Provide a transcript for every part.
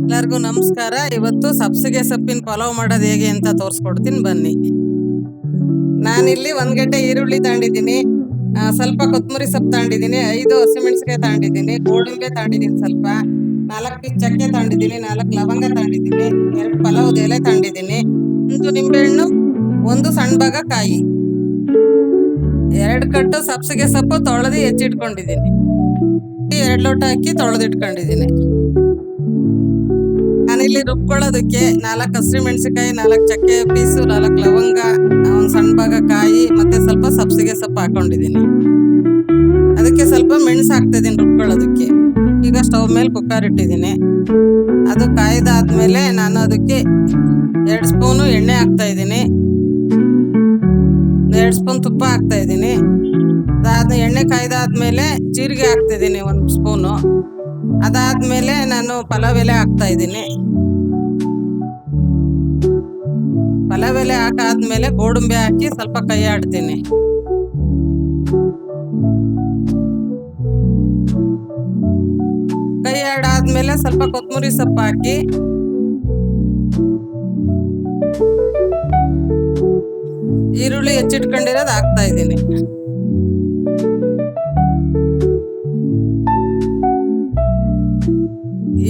ಎಲ್ಲರಿಗೂ ನಮಸ್ಕಾರ. ಇವತ್ತು ಸಬ್ಸಿಗೆ ಸೊಪ್ಪಿನ ಪಲಾವ್ ಮಾಡೋದು ಹೇಗೆ ಅಂತ ತೋರಿಸ್ಕೊಡ್ತೀನಿ ಬನ್ನಿ. ನಾನಿಲ್ಲಿ 1 ಗಡ್ಡೆ ಈರುಳ್ಳಿ ತಗೊಂಡಿದ್ದೀನಿ, ಸ್ವಲ್ಪ ಕೊತ್ತಂಬರಿ ಸೊಪ್ಪು ತಗೊಂಡಿದ್ದೀನಿ, 5 ಹಸಿಮೆಣಸಿನಕಾಯಿ ತಗೊಂಡಿದ್ದೀನಿ, ಗೋಡಂಬಿ ತಗೊಂಡಿದ್ದೀನಿ, ಸ್ವಲ್ಪ 4 ಪೀಸ್ ಚಕ್ಕೆ ತಗೊಂಡಿದ್ದೀನಿ, 4 ಲವಂಗ ತಗೊಂಡಿದ್ದೀನಿ, 2 ಪಲಾವ್ದ ಎಲೆ ತಗೊಂಡಿದ್ದೀನಿ, 1 ನಿಂಬೆಹಣ್ಣು, 1 ಸಣ್ಣ ಭಾಗ ಕಾಯಿ, 2 ಕಟ್ಟು ಸಬ್ಸಿಗೆ ಸೊಪ್ಪು ತೊಳೆದು ಹೆಚ್ಚಿಟ್ಕೊಂಡಿದ್ದೀನಿ, 2 ಲೋಟ ಅಕ್ಕಿ ತೊಳೆದಿಟ್ಕೊಂಡಿದ್ದೀನಿ. ನಾನಿಲ್ಲಿ ರುಬ್ಕೊಳ್ಳೋದಕ್ಕೆ 4 ಹಸಿಮೆಣಸಿನಕಾಯಿ, 4 ಚಕ್ಕೆ ಪೀಸು, 4 ಲವಂಗ, 1 ಸಣ್ಣ ಭಾಗ ಕಾಯಿ ಮತ್ತೆ ಸ್ವಲ್ಪ ಸಬ್ಸಿಗೆ ಸೊಪ್ಪು ಹಾಕೊಂಡಿದ್ದೀನಿ. ಅದಕ್ಕೆ ಸ್ವಲ್ಪ ಮೆಣಸು ಹಾಕ್ತಿದ್ದೀನಿ ರುಬ್ಕೊಳ್ಳೋದಕ್ಕೆ. ಈಗ ಸ್ಟವ್ ಮೇಲೆ ಕುಕ್ಕರ್ ಇಟ್ಟಿದ್ದೀನಿ. ಅದು ಕಾಯ್ದಾದ್ಮೇಲೆ ನಾನು ಅದಕ್ಕೆ 2 ಸ್ಪೂನು ಎಣ್ಣೆ ಹಾಕ್ತಾ ಇದ್ದೀನಿ, 2 ಸ್ಪೂನ್ ತುಪ್ಪ ಹಾಕ್ತಾ ಇದ್ದೀನಿ. ಎಣ್ಣೆ ಕಾಯ್ದಾದ್ಮೇಲೆ ಜೀರಿಗೆ ಹಾಕ್ತಿದ್ದೀನಿ 1 ಸ್ಪೂನು. ಅದಾದ್ಮೇಲೆ ನಾನು ಪಲಾವ್ ಎಲೆ ಹಾಕ್ತಾ ಇದ್ದೀನಿ. ಪಲಾವ್ ಎಲೆ ಹಾಕಾದ್ಮೇಲೆ ಗೋಡಂಬಿ ಹಾಕಿ ಸ್ವಲ್ಪ ಕೈ ಆಡ್ತೀನಿ. ಕೈ ಆಡಾದ್ಮೇಲೆ ಸ್ವಲ್ಪ ಕೊತ್ತಂಬರಿ ಸೊಪ್ಪು ಹಾಕಿ ಈರುಳ್ಳಿ ಹೆಚ್ಚಿಟ್ಕೊಂಡಿರೋದು ಹಾಕ್ತಾ ಇದ್ದೀನಿ.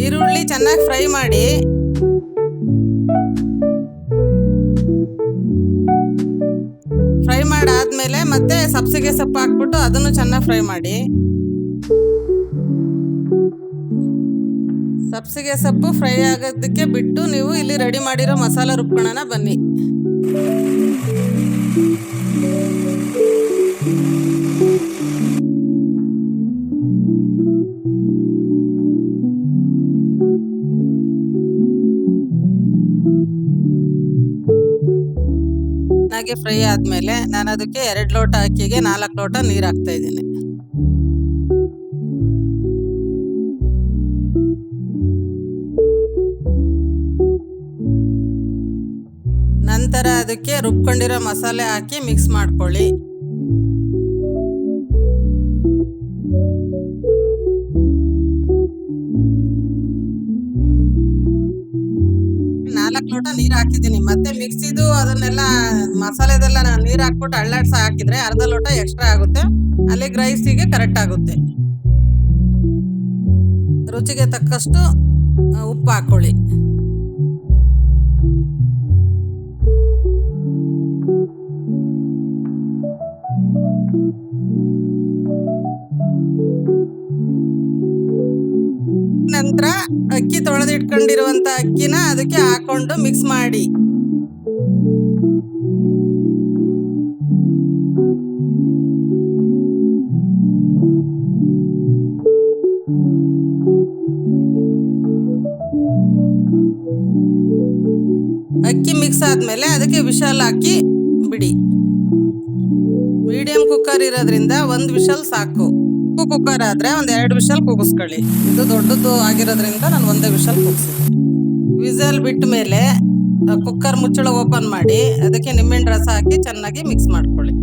ಈರುಳ್ಳಿ ಚೆನ್ನಾಗಿ ಫ್ರೈ ಮಾಡಿ ಮಾಡಾದ್ಮೇಲೆ ಮತ್ತೆ ಸಬ್ಸಿಗೆ ಸೊಪ್ಪು ಹಾಕ್ಬಿಟ್ಟು ಅದನ್ನು ಚೆನ್ನಾಗಿ ಫ್ರೈ ಮಾಡಿ. ಸಬ್ಸಿಗೆ ಸೊಪ್ಪು ಫ್ರೈ ಆಗೋದಕ್ಕೆ ಬಿಟ್ಟು ನೀವು ಇಲ್ಲಿ ರೆಡಿ ಮಾಡಿರೋ ಮಸಾಲ ರುಬ್ಕೊಳ್ಳೋಣ ಬನ್ನಿ. ಫ್ರೈ ಆದ್ಮೇಲೆ ನಾನು ಅದಕ್ಕೆ 2 ಲೋಟ ಅಕ್ಕಿಗೆ 4 ಲೋಟ ನೀರು ಹಾಕ್ತಾ ಇದ್ದೀನಿ. ನಂತರ ಅದಕ್ಕೆ ರುಬ್ಕೊಂಡಿರೋ ಮಸಾಲೆ ಹಾಕಿ ಮಿಕ್ಸ್ ಮಾಡ್ಕೊಳ್ಳಿ. ಲೋಟ ನೀರು ಹಾಕಿದ್ದೀನಿ. ಮತ್ತೆ ಮಿಕ್ಸಿದು ಅದನ್ನೆಲ್ಲ ಮಸಾಲೆದೆಲ್ಲ ನೀರು ಹಾಕ್ಬಿಟ್ಟು ಅಳ್ಳಾಡ್ಸ ಹಾಕಿದ್ರೆ ಅರ್ಧ ಲೋಟ ಎಕ್ಸ್ಟ್ರಾ ಆಗುತ್ತೆ. ಅಲ್ಲಿಗೆ ರೈಸಿಗೆ ಕರೆಕ್ಟ್ ಆಗುತ್ತೆ. ರುಚಿಗೆ ತಕ್ಕಷ್ಟು ಉಪ್ಪು ಹಾಕೊಳ್ಳಿ. ನಂತರ ಅಕ್ಕಿ ತೊಳೆದಿಟ್ಕೊಂಡಿರುವಂತ ಅಕ್ಕಿನ ಅದಕ್ಕೆ ಹಾಕೊಂಡು ಮಿಕ್ಸ್ ಮಾಡಿ. ಅಕ್ಕಿ ಮಿಕ್ಸ್ ಆದ್ಮೇಲೆ ಅದಕ್ಕೆ ವಿಶಲ್ ಹಾಕಿ ಬಿಡಿ. ಮೀಡಿಯಂ ಕುಕ್ಕರ್ ಇರೋದ್ರಿಂದ 1 ವಿಶಲ್ ಸಾಕು. ಕುಕ್ಕರ್ ಆದ್ರೆ 2 ವಿಶಲ್ ಕೂಗಿಸ್ಕೊಳ್ಳಿ. ಇದು ದೊಡ್ಡದು ಆಗಿರೋದ್ರಿಂದ ನಾನು 1 ವಿಶಲ್ ಕೂಗಿಸಿದ್ದೆ. ವಿಸಲ್ ಬಿಟ್ಟ ಮೇಲೆ ಕುಕ್ಕರ್ ಮುಚ್ಚಳ ಓಪನ್ ಮಾಡಿ ಅದಕ್ಕೆ ನಿಂಬೆಹಣ್ಣು ರಸ ಹಾಕಿ ಚೆನ್ನಾಗಿ ಮಿಕ್ಸ್ ಮಾಡ್ಕೊಳ್ಳಿ.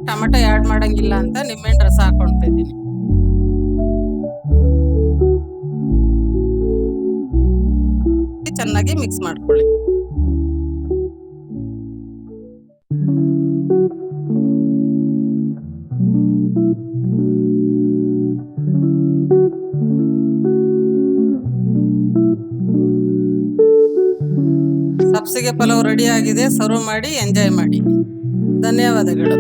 ಟೊಮೆಟೊ ಆ್ಯಡ್ ಮಾಡಂಗಿಲ್ಲ ಅಂತ ನಿಂಬೆಹಣ್ಣು ರಸ ಹಾಕೊಳ್ತಾ ಇದ್ದೀನಿ. ಚೆನ್ನಾಗಿ ಮಿಕ್ಸ್ ಮಾಡ್ಕೊಳ್ಳಿ. ಸಬ್ಸಿಗೆ ಪಲಾವ್ ರೆಡಿ ಆಗಿದೆ. ಸರ್ವ್ ಮಾಡಿ ಎಂಜಾಯ್ ಮಾಡಿ. ಧನ್ಯವಾದಗಳು.